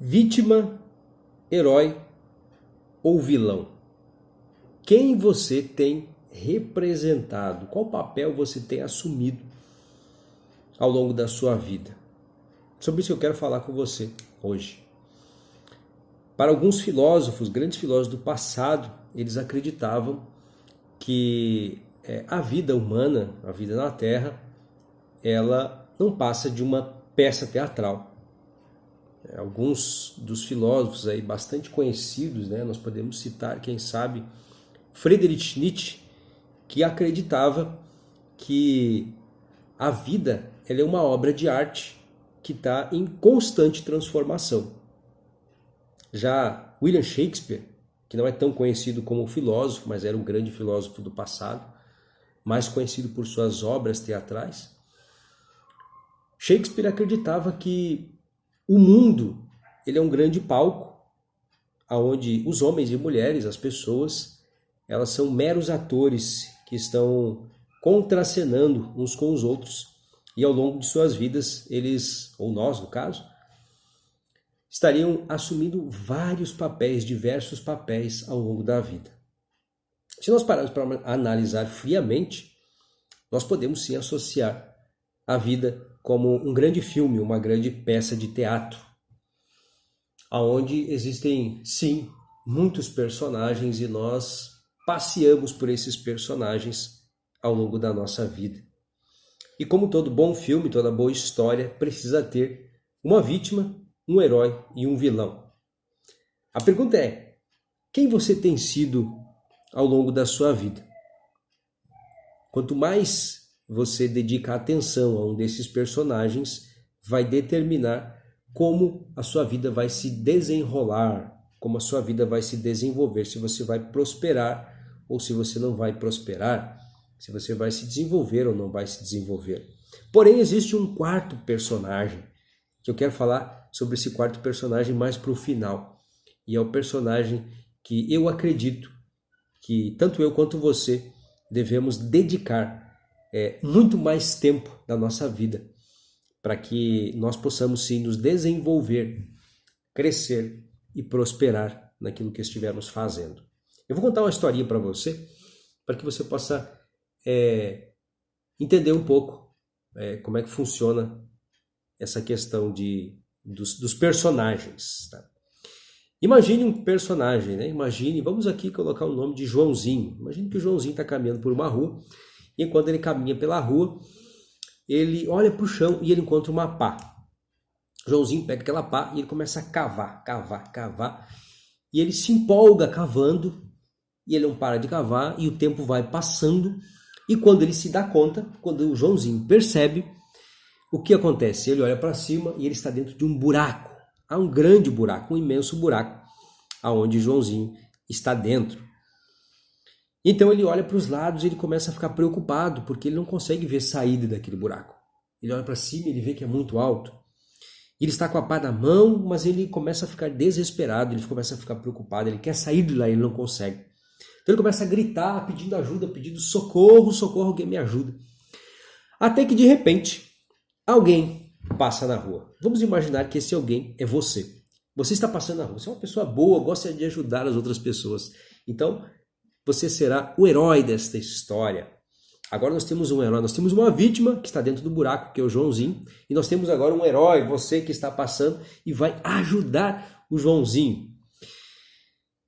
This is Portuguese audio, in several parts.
Vítima, herói ou vilão? Quem você tem representado? Qual papel você tem assumido ao longo da sua vida? Sobre isso eu quero falar com você hoje. Para alguns filósofos, grandes filósofos do passado, eles acreditavam que a vida humana, a vida na Terra, ela não passa de uma peça teatral. Alguns dos filósofos aí bastante conhecidos, nós podemos citar, quem sabe, Friedrich Nietzsche, que acreditava que a vida ela é uma obra de arte que está em constante transformação. Já William Shakespeare, que não é tão conhecido como filósofo, mas era um grande filósofo do passado, mais conhecido por suas obras teatrais, Shakespeare acreditava que o mundo ele é um grande palco, onde os homens e mulheres, as pessoas, elas são meros atores que estão contracenando uns com os outros e ao longo de suas vidas, eles, ou nós no caso, estariam assumindo vários papéis, diversos papéis ao longo da vida. Se nós pararmos para analisar friamente, nós podemos sim associar a vida como um grande filme, uma grande peça de teatro, onde existem, sim, muitos personagens e nós passeamos por esses personagens ao longo da nossa vida. E como todo bom filme, toda boa história precisa ter uma vítima, um herói e um vilão. A pergunta é: quem você tem sido ao longo da sua vida? Quanto mais você dedica atenção a um desses personagens, vai determinar como a sua vida vai se desenrolar, como a sua vida vai se desenvolver, se você vai prosperar ou se você não vai prosperar, se você vai se desenvolver ou não vai se desenvolver. Porém, existe um quarto personagem, que eu quero falar sobre esse quarto personagem mais para o final. E é o personagem que eu acredito que tanto eu quanto você devemos dedicar muito mais tempo da nossa vida para que nós possamos sim nos desenvolver, crescer e prosperar naquilo que estivermos fazendo. Eu vou contar uma historinha para você, para que você possa entender um pouco como é que funciona essa questão dos personagens. Tá? Imagine um personagem, Imagine, vamos aqui colocar o nome de Joãozinho. Imagine que o Joãozinho está caminhando por uma rua, e enquanto ele caminha pela rua, ele olha para o chão e ele encontra uma pá. O Joãozinho pega aquela pá e ele começa a cavar. E ele se empolga cavando, e ele não para de cavar, e o tempo vai passando. E quando ele se dá conta, quando o Joãozinho percebe, o que acontece? Ele olha para cima e ele está dentro de um buraco. Há um grande buraco, um imenso buraco, aonde Joãozinho está dentro. Então ele olha para os lados e ele começa a ficar preocupado, porque ele não consegue ver saída daquele buraco. Ele olha para cima e ele vê que é muito alto. Ele está com a pá na mão, mas ele começa a ficar desesperado, ele começa a ficar preocupado, ele quer sair de lá e ele não consegue. Então ele começa a gritar, pedindo ajuda, pedindo socorro, alguém me ajuda. Até que de repente, alguém passa na rua. Vamos imaginar que esse alguém é você. Você está passando na rua, você é uma pessoa boa, gosta de ajudar as outras pessoas. Então, você será o herói desta história. Agora nós temos um herói, nós temos uma vítima que está dentro do buraco, que é o Joãozinho, e nós temos agora um herói, você que está passando e vai ajudar o Joãozinho.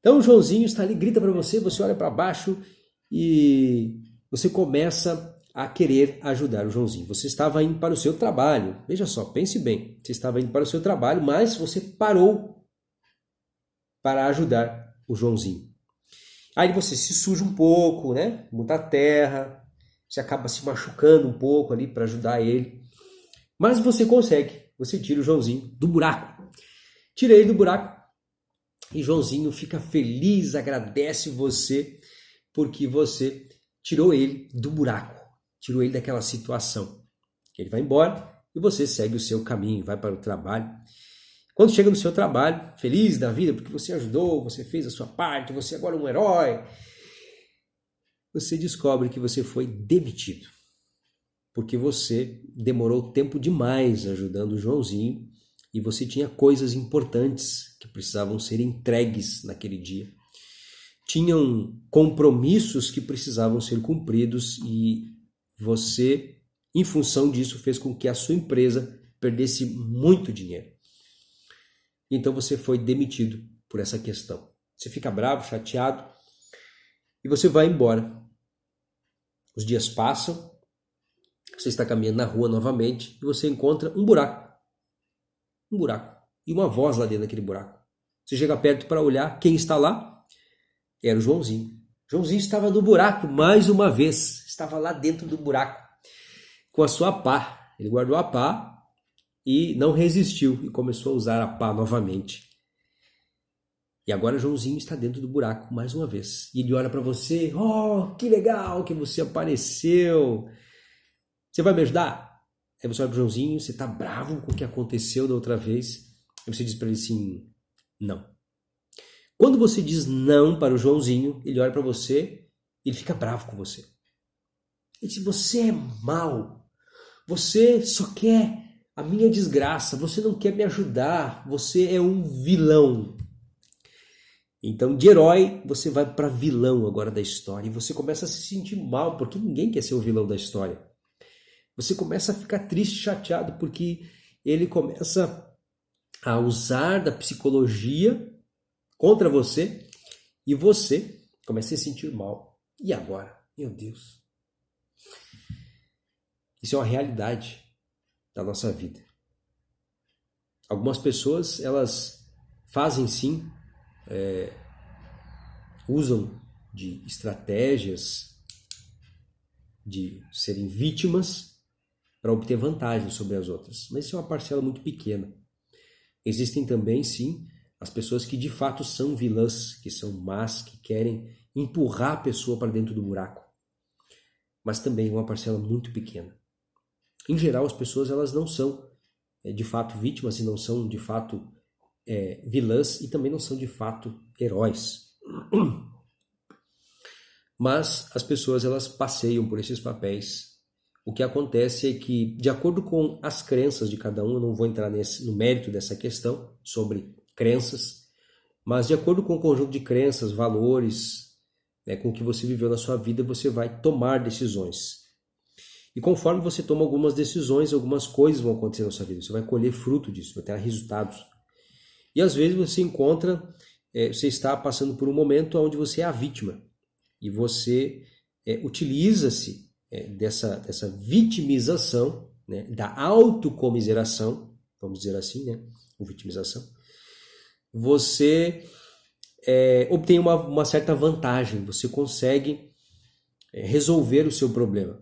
Então o Joãozinho está ali, grita para você, você olha para baixo e você começa a querer ajudar o Joãozinho. Você estava indo para o seu trabalho, veja só, pense bem, você estava indo para o seu trabalho, mas você parou para ajudar o Joãozinho. Aí você se suja um pouco, muita terra, você acaba se machucando um pouco ali para ajudar ele. Mas você consegue, você tira o Joãozinho do buraco. Tira ele do buraco e Joãozinho fica feliz, agradece você, porque você tirou ele do buraco, tirou ele daquela situação. Ele vai embora e você segue o seu caminho, vai para o trabalho. Quando chega no seu trabalho, feliz da vida, porque você ajudou, você fez a sua parte, você agora é um herói, você descobre que você foi demitido. Porque você demorou tempo demais ajudando o Joãozinho e você tinha coisas importantes que precisavam ser entregues naquele dia. Tinham compromissos que precisavam ser cumpridos e você, em função disso, fez com que a sua empresa perdesse muito dinheiro. Então você foi demitido por essa questão. Você fica bravo, chateado e você vai embora. Os dias passam, você está caminhando na rua novamente e você encontra um buraco. Um buraco. E uma voz lá dentro daquele buraco. Você chega perto para olhar, quem está lá? Era o Joãozinho. Joãozinho estava no buraco mais uma vez. Estava lá dentro do buraco com a sua pá. Ele guardou a pá e não resistiu e começou a usar a pá novamente. E agora o Joãozinho está dentro do buraco mais uma vez. E ele olha para você, oh, que legal que você apareceu. Você vai me ajudar? Aí você olha para o Joãozinho, você está bravo com o que aconteceu da outra vez. Aí você diz para ele assim, não. Quando você diz não para o Joãozinho, ele olha para você, ele fica bravo com você. Ele diz, você é mau, você só quer a minha desgraça, você não quer me ajudar, você é um vilão. Então, de herói, você vai para vilão agora da história e você começa a se sentir mal, porque ninguém quer ser o vilão da história. Você começa a ficar triste, chateado, porque ele começa a usar da psicologia contra você e você começa a se sentir mal. E agora? Meu Deus. Isso é uma realidade da nossa vida. Algumas pessoas, elas fazem sim, usam de estratégias de serem vítimas para obter vantagem sobre as outras. Mas isso é uma parcela muito pequena. Existem também, sim, as pessoas que de fato são vilãs, que são más, que querem empurrar a pessoa para dentro do buraco. Mas também uma parcela muito pequena. Em geral, as pessoas elas não são de fato vítimas e não são de fato vilãs e também não são de fato heróis. Mas as pessoas elas passeiam por esses papéis. O que acontece é que, de acordo com as crenças de cada um, eu não vou entrar no mérito dessa questão sobre crenças, mas de acordo com o conjunto de crenças, valores, com o que você viveu na sua vida, você vai tomar decisões. E conforme você toma algumas decisões, algumas coisas vão acontecer na sua vida. Você vai colher fruto disso, vai ter resultados. E às vezes você encontra, você está passando por um momento onde você é a vítima. E você utiliza-se dessa vitimização, da autocomiseração, vamos dizer assim, vitimização. Você obtém uma certa vantagem, você consegue resolver o seu problema.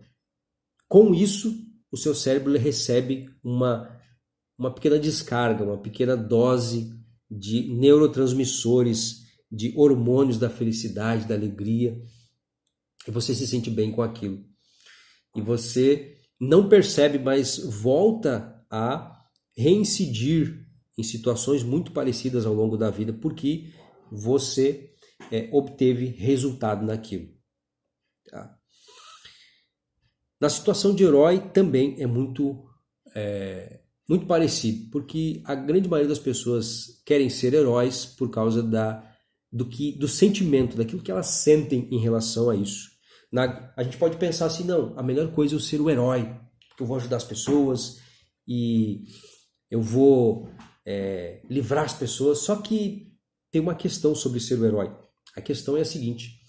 Com isso, o seu cérebro ele recebe uma pequena descarga, uma pequena dose de neurotransmissores, de hormônios da felicidade, da alegria, e você se sente bem com aquilo. E você não percebe, mas volta a reincidir em situações muito parecidas ao longo da vida, porque você obteve resultado naquilo. Tá? Na situação de herói também é muito parecido, porque a grande maioria das pessoas querem ser heróis por causa do sentimento, daquilo que elas sentem em relação a isso. A gente pode pensar assim, não, a melhor coisa é eu ser o herói, porque eu vou ajudar as pessoas e eu vou livrar as pessoas. Só que tem uma questão sobre ser o herói. A questão é a seguinte: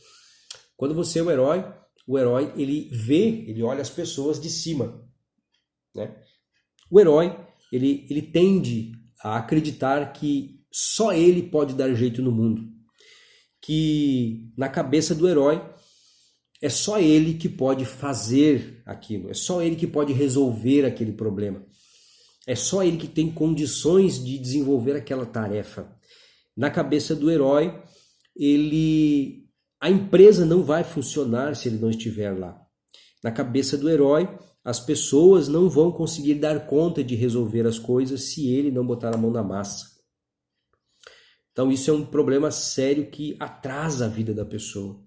quando você é o herói ele olha as pessoas de cima, né? O herói ele tende a acreditar que só ele pode dar jeito no mundo, que na cabeça do herói é só ele que pode fazer aquilo, é só ele que pode resolver aquele problema, é só ele que tem condições de desenvolver aquela tarefa. Na cabeça do herói, a empresa não vai funcionar se ele não estiver lá. Na cabeça do herói, as pessoas não vão conseguir dar conta de resolver as coisas se ele não botar a mão na massa. Então isso é um problema sério que atrasa a vida da pessoa.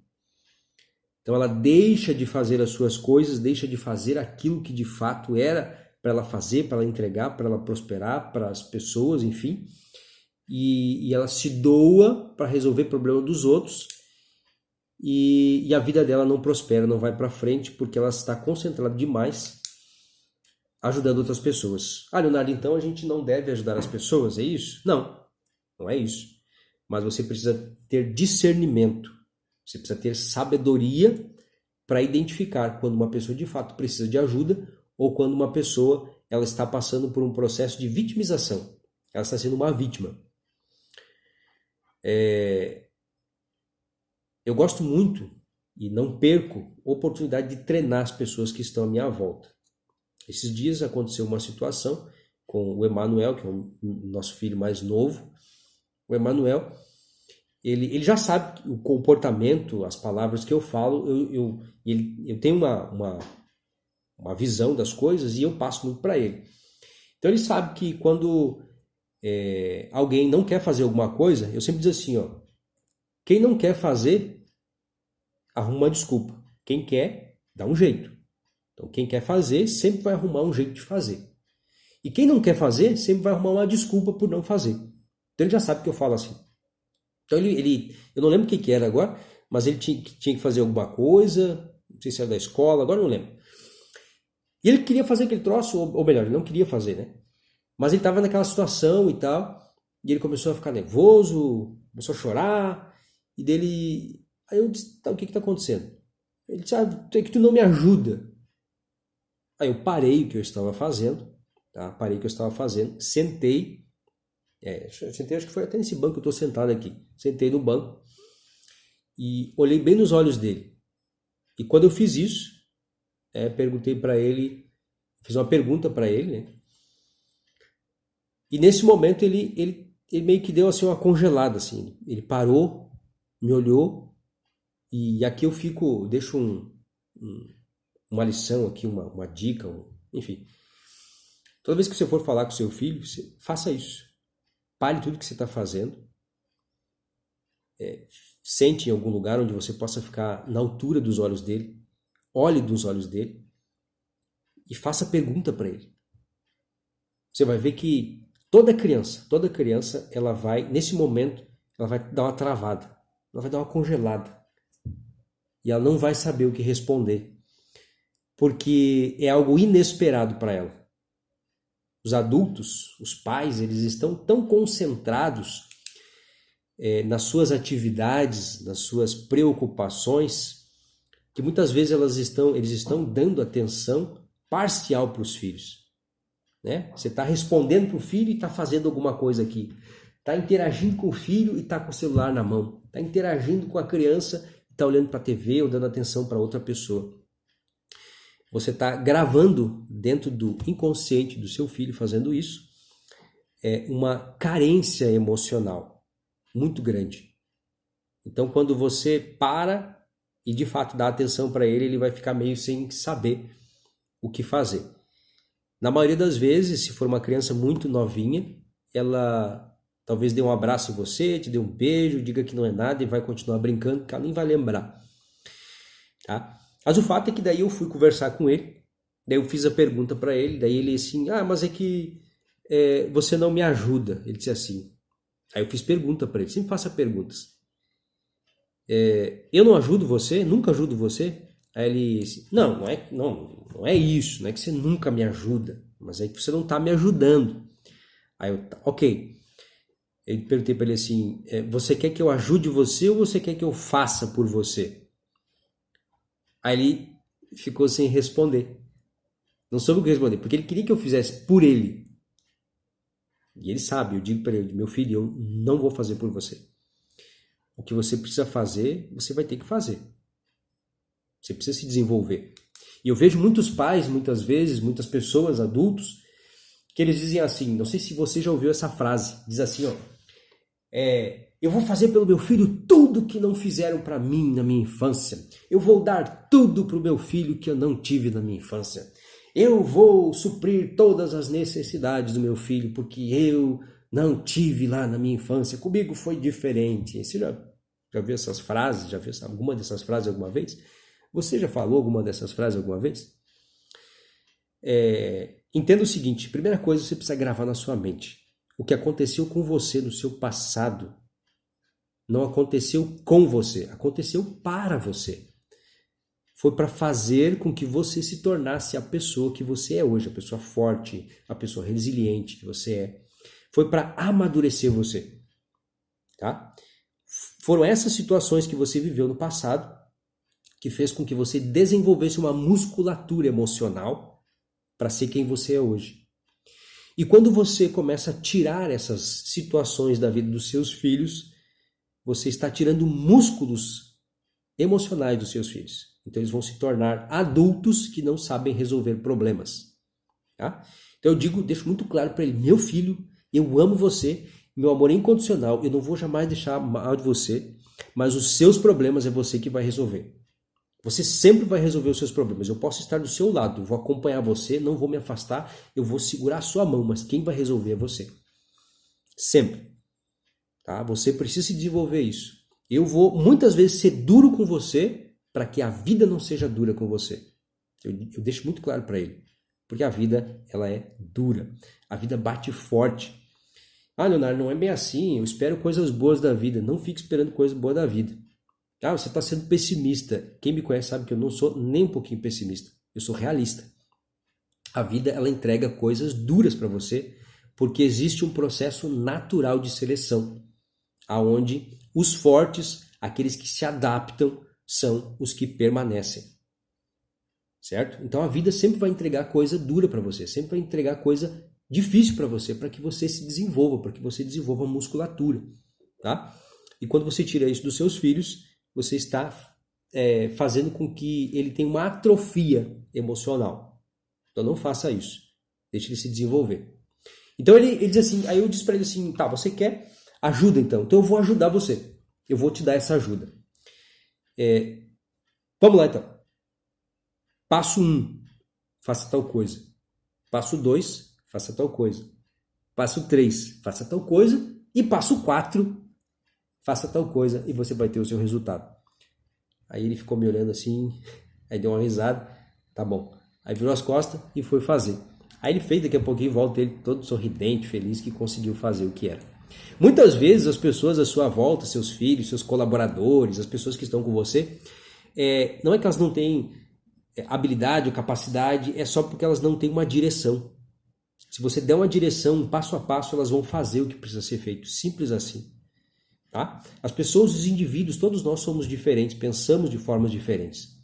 Então ela deixa de fazer as suas coisas, deixa de fazer aquilo que de fato era para ela fazer, para ela entregar, para ela prosperar, para as pessoas, enfim. E ela se doa para resolver o problema dos outros e a vida dela não prospera, não vai para frente porque ela está concentrada demais ajudando outras pessoas. Ah, Leonardo, então a gente não deve ajudar as pessoas, é isso? Não, não é isso. Mas você precisa ter discernimento, você precisa ter sabedoria para identificar quando uma pessoa de fato precisa de ajuda ou quando uma pessoa ela está passando por um processo de vitimização. Ela está sendo uma vítima. Eu gosto muito e não perco a oportunidade de treinar as pessoas que estão à minha volta. Esses dias aconteceu uma situação com o Emanuel, que é o nosso filho mais novo. O Emanuel, ele já sabe o comportamento, as palavras que eu falo, eu tenho uma visão das coisas e eu passo muito para ele. Então ele sabe que quando alguém não quer fazer alguma coisa, eu sempre digo assim, ó, quem não quer fazer, arruma uma desculpa. Quem quer, dá um jeito. Então quem quer fazer, sempre vai arrumar um jeito de fazer. E quem não quer fazer, sempre vai arrumar uma desculpa por não fazer. Então ele já sabe que eu falo assim. Então eu não lembro o que era agora, mas ele tinha que fazer alguma coisa, não sei se era da escola, agora eu não lembro. E ele queria fazer aquele troço, ou melhor, ele não queria fazer, né? Mas ele estava naquela situação e tal, e ele começou a ficar nervoso, começou a chorar, e dele... Aí eu disse, tá, o que está acontecendo? Ele disse, é que tu não me ajuda. Aí eu parei o que eu estava fazendo, tá? Parei o que eu estava fazendo, sentei, sentei, acho que foi até nesse banco que eu estou sentado aqui. Sentei no banco e olhei bem nos olhos dele. E quando eu fiz isso, perguntei para ele, fiz uma pergunta para ele, né? E nesse momento ele meio que deu assim uma congelada, assim. Ele parou, me olhou e aqui eu deixo uma lição aqui, uma dica, enfim. Toda vez que você for falar com seu filho, faça isso. Pare tudo que você está fazendo. Sente em algum lugar onde você possa ficar na altura dos olhos dele. Olhe nos olhos dele. E faça pergunta para ele. Você vai ver que toda criança, ela vai, nesse momento, ela vai dar uma travada. Ela vai dar uma congelada. E ela não vai saber o que responder. Porque é algo inesperado para ela. Os adultos, os pais, eles estão tão concentrados nas suas atividades, nas suas preocupações, que muitas vezes eles estão dando atenção parcial para os filhos. Né? Você está respondendo para o filho e está fazendo alguma coisa aqui. Está interagindo com o filho e está com o celular na mão. Está interagindo com a criança e está olhando para a TV ou dando atenção para outra pessoa. Você está gravando dentro do inconsciente do seu filho fazendo isso, uma carência emocional muito grande. Então, quando você para e de fato dá atenção para ele, ele vai ficar meio sem saber o que fazer. Na maioria das vezes, se for uma criança muito novinha, ela talvez dê um abraço em você, te dê um beijo, diga que não é nada e vai continuar brincando, porque ela nem vai lembrar. Tá? Mas o fato é que daí eu fui conversar com ele, daí eu fiz a pergunta para ele, daí ele assim, mas é que você não me ajuda. Ele disse assim. Aí eu fiz pergunta para ele, sempre faça perguntas. Eu não ajudo você? Nunca ajudo você? Aí ele disse, não é isso, não é que você nunca me ajuda, mas é que você não está me ajudando. Aí eu, ok. Eu perguntei para ele assim, você quer que eu ajude você ou você quer que eu faça por você? Aí ele ficou sem responder. Não soube o que responder, porque ele queria que eu fizesse por ele. E ele sabe, eu digo para ele, meu filho, eu não vou fazer por você. O que você precisa fazer, você vai ter que fazer. Você precisa se desenvolver. E eu vejo muitos pais, muitas vezes, muitas pessoas, adultos, que eles dizem assim, não sei se você já ouviu essa frase, diz assim, eu vou fazer pelo meu filho tudo que não fizeram para mim na minha infância. Eu vou dar tudo para o meu filho que eu não tive na minha infância. Eu vou suprir todas as necessidades do meu filho porque eu não tive lá na minha infância. Comigo foi diferente. Você já viu essas frases? Já viu alguma dessas frases alguma vez? Você já falou alguma dessas frases alguma vez? Entenda o seguinte, primeira coisa você precisa gravar na sua mente. O que aconteceu com você no seu passado não aconteceu com você, aconteceu para você. Foi para fazer com que você se tornasse a pessoa que você é hoje, a pessoa forte, a pessoa resiliente que você é. Foi para amadurecer você, tá? Foram essas situações que você viveu no passado que fez com que você desenvolvesse uma musculatura emocional para ser quem você é hoje. E quando você começa a tirar essas situações da vida dos seus filhos, você está tirando músculos emocionais dos seus filhos. Então eles vão se tornar adultos que não sabem resolver problemas. Tá? Então eu deixo muito claro para ele, meu filho, eu amo você, meu amor é incondicional, eu não vou jamais deixar mal de você, mas os seus problemas é você que vai resolver. Você sempre vai resolver os seus problemas. Eu posso estar do seu lado, vou acompanhar você, não vou me afastar, eu vou segurar a sua mão, mas quem vai resolver é você. Sempre. Tá? Você precisa se desenvolver isso. Eu vou muitas vezes ser duro com você para que a vida não seja dura com você. Eu deixo muito claro para ele. Porque a vida, ela é dura. A vida bate forte. Ah, Leonardo, não é bem assim. Eu espero coisas boas da vida. Não fique esperando coisas boas da vida. Ah, você está sendo pessimista. Quem me conhece sabe que eu não sou nem um pouquinho pessimista. Eu sou realista. A vida, ela entrega coisas duras para você, porque existe um processo natural de seleção, aonde os fortes, aqueles que se adaptam, são os que permanecem. Certo? Então a vida sempre vai entregar coisa dura para você, sempre vai entregar coisa difícil para você que você se desenvolva, para que você desenvolva musculatura. Tá? E quando você tira isso dos seus filhos, você está fazendo com que ele tenha uma atrofia emocional. Então não faça isso. Deixe ele se desenvolver. Então ele diz assim, aí eu disse para ele assim, tá, você quer ajuda então? Então eu vou ajudar você. Eu vou te dar essa ajuda. Vamos lá então. Passo 1, faça tal coisa. Passo 2, faça tal coisa. Passo 3, faça tal coisa. E passo 4, faça tal coisa e você vai ter o seu resultado. Aí ele ficou me olhando assim, aí deu uma risada, tá bom. Aí virou as costas e foi fazer. Aí ele fez, daqui a pouquinho volta ele todo sorridente, feliz que conseguiu fazer o que era. Muitas vezes as pessoas à sua volta, seus filhos, seus colaboradores, as pessoas que estão com você, não é que elas não têm habilidade ou capacidade, é só porque elas não têm uma direção. Se você der uma direção, um passo a passo, elas vão fazer o que precisa ser feito. Simples assim. Tá? As pessoas, os indivíduos, todos nós somos diferentes, pensamos de formas diferentes.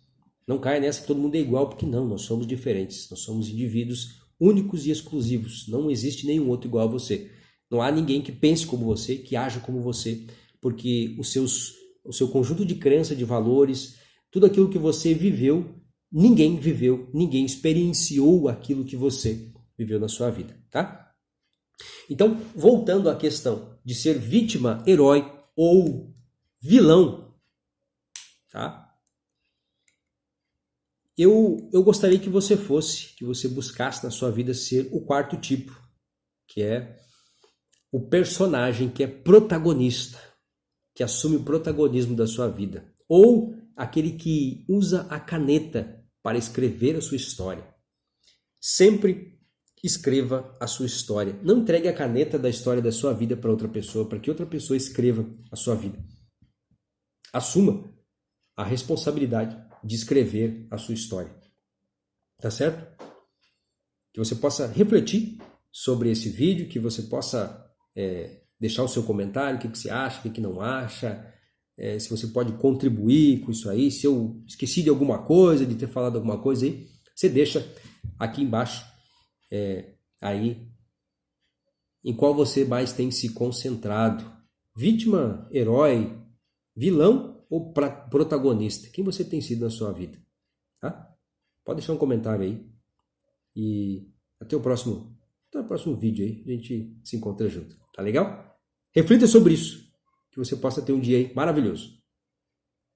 Não caia nessa que todo mundo é igual, porque não, nós somos diferentes. Nós somos indivíduos únicos e exclusivos. Não existe nenhum outro igual a você. Não há ninguém que pense como você, que haja como você, porque o seu conjunto de crença, de valores, tudo aquilo que você viveu, ninguém viveu, ninguém experienciou aquilo que você viveu na sua vida, tá? Então, voltando à questão de ser vítima, herói ou vilão, tá? Eu gostaria que você buscasse na sua vida ser o quarto tipo, que é o personagem que é protagonista, que assume o protagonismo da sua vida, ou aquele que usa a caneta para escrever a sua história. Sempre escreva a sua história. Não entregue a caneta da história da sua vida para outra pessoa, para que outra pessoa escreva a sua vida. Assuma a responsabilidade de escrever a sua história. Tá certo? Que você possa refletir sobre esse vídeo, que você possa deixar o seu comentário, o que você acha, o que não acha, se você pode contribuir com isso aí, se eu esqueci de alguma coisa, de ter falado alguma coisa aí, você deixa aqui embaixo aí em qual você mais tem se concentrado. Vítima, herói, vilão ou protagonista? Quem você tem sido na sua vida? Tá? Pode deixar um comentário aí. E até o próximo vídeo aí. A gente se encontra junto. Tá legal? Reflita sobre isso. Que você possa ter um dia aí maravilhoso.